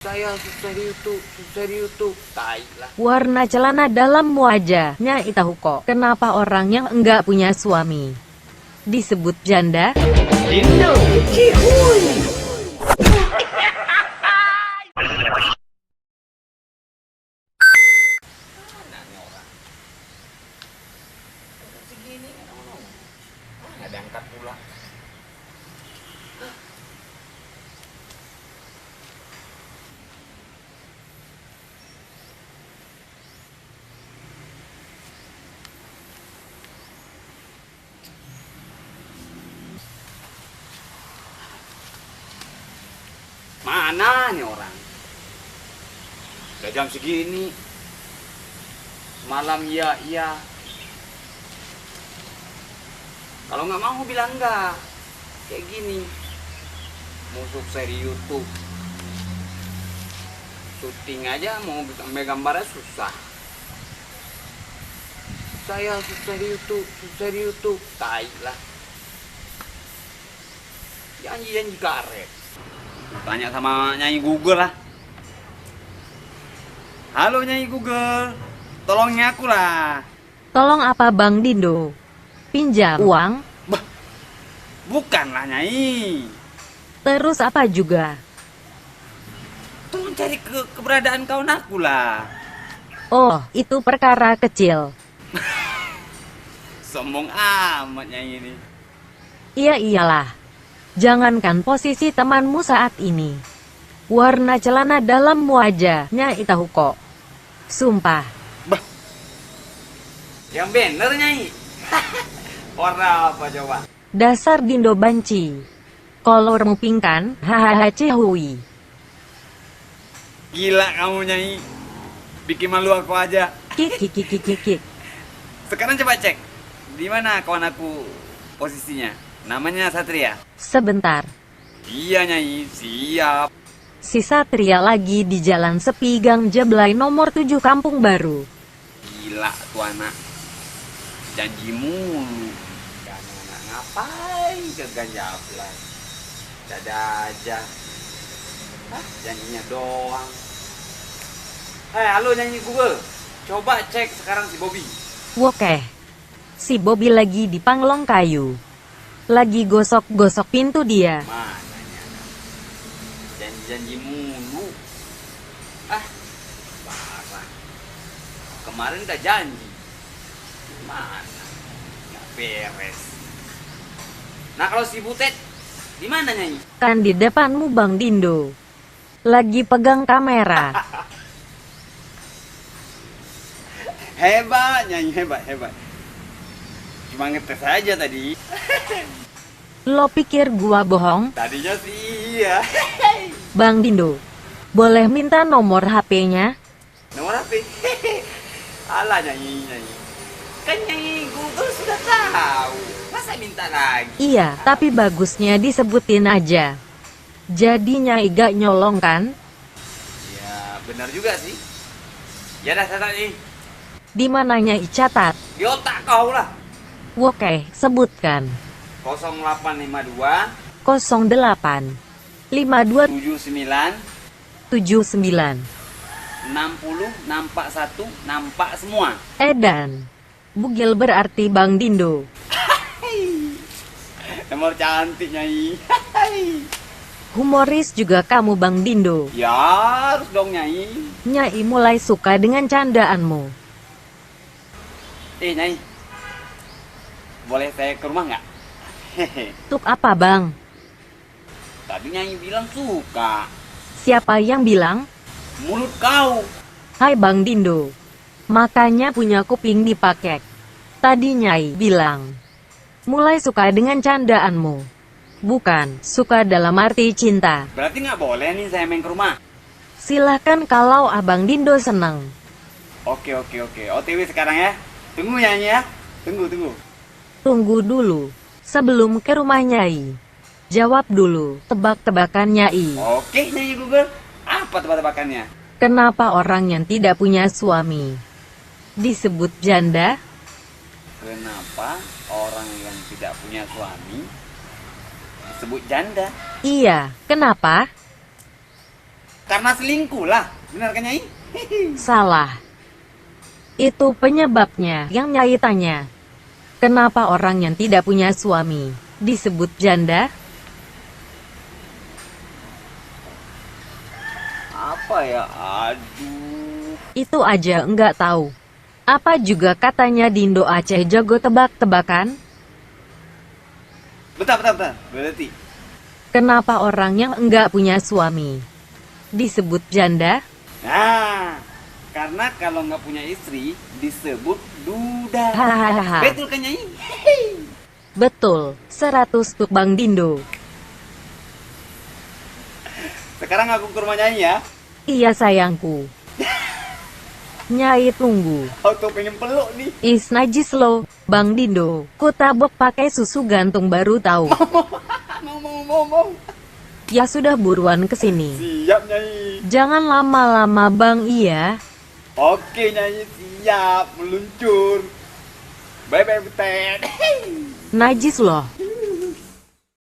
Saya susah di YouTube, tai lah. Warna celana dalammu aja, Nyai tahu kok. Kenapa orang yang enggak punya suami disebut janda? Indo, cihuy. Segini, nggak diangkat pula. Mana nih orang? Udah jam segini. Malam iya. Kalau nggak mau bilang enggak. Kayak gini. Mau sukses di YouTube. Syuting aja mau ambil gambarnya susah. Saya susah di YouTube, tai lah. Janji karet. Tanya sama Nyai Google lah. Halo Nyai Google, tolongin aku lah. Tolong apa Bang Dindo? Pinjam uang? Bah, bukanlah Nyai. Terus apa juga? Tolong cari keberadaan kawan aku lah. Oh, itu perkara kecil. Sombong amat Nyai ini. Iya iyalah. Jangankan posisi temanmu saat ini. Warna celana dalammu aja, Nyai tahu kok. Sumpah. Bah, yang bener Nyai. Warna apa coba? Dasar Dindo banci. Kolormu pingkan, hahaha cihui. Gila kamu Nyai. Bikin malu aku aja. Kik. Sekarang coba cek. Di mana kawan aku posisinya? Namanya Satria. Sebentar. Iya Nyai, siap. Si Satria lagi di jalan sepi Gang Jeblay nomor 7 Kampung Baru. Gila tuh anak. Janji mulu. Anak ngapain ke Ganjablan? Dada aja. Hah, janjinya doang. Halo Nyai Google. Coba cek sekarang si Bobby. Wokeh. Si Bobby lagi di Panglong Kayu. Lagi gosok-gosok pintu dia. Mananya? Janji mulu. Ah, parah. Kemarin udah janji. Mana? Nggak beres. Nah kalau si Butet, di mana Nyai? Kan di depanmu Bang Dindo. Lagi pegang kamera. Hebat Nyai, hebat. Cuma ngetes aja tadi. Lo pikir gua bohong? Tadinya sih iya. Bang Dindo, boleh minta nomor HP-nya? Nomor HP. Alah Nyai. Kan Nyai Google sudah tahu. Masa minta lagi? Iya, tapi bagusnya disebutin aja. Jadi Nyai gak nyolong kan? Ya benar juga sih. Ya dah catat nih. Di mana Nyai catat? Di otak kau lah. Oke, sebutkan. 0852 08 52 79 79 60 nampak satu nampak semua. Edan. Bugil berarti Bang Dindo. Nomor cantik Nyai. Humoris juga kamu Bang Dindo. Ya harus dong Nyai. Nyai mulai suka dengan candaanmu. Nyai, boleh saya ke rumah nggak? Tuh apa Bang? Tadi Nyai bilang suka. Siapa yang bilang? Mulut kau. Hai Bang Dindo. Makanya punya kuping dipakai. Tadi Nyai bilang. Mulai suka dengan candaanmu. Bukan, suka dalam arti cinta. Berarti nggak boleh nih saya main ke rumah. Silahkan kalau Abang Dindo senang. Oke. OTW sekarang ya. Tunggu Nyai ya. Tunggu. Tunggu dulu. Sebelum ke rumah Nyai. Jawab dulu, tebak-tebakan Nyai. Oke Nyai Google. Apa tebak-tebakannya? Kenapa orang yang tidak punya suami disebut janda? Kenapa orang yang tidak punya suami disebut janda? Iya, kenapa? Karena selingkuh lah. Benar kan Nyai? Salah. Itu penyebabnya yang Nyai tanya. Kenapa orang yang tidak punya suami disebut janda? Apa ya? Aduh. Itu aja enggak tahu. Apa juga katanya Dindo Aceh jago tebak-tebakan? Bentar. Berarti. Kenapa orang yang enggak punya suami disebut janda? Nah, karena kalau nggak punya istri disebut duda. Hahaha. Betul kan Nyai? Betul, 100 untuk Bang Dindo. Sekarang aku ke rumah Nyai ya. Iya sayangku. Nyai tunggu. Auto pengen peluk nih. Is najis lo, Bang Dindo. Ku tabok pakai susu gantung baru tahu. Mau. Ya sudah buruan kesini. Siap Nyai. Jangan lama-lama Bang iya. Oke Nyai, siap meluncur. Bye Butet. Najis loh.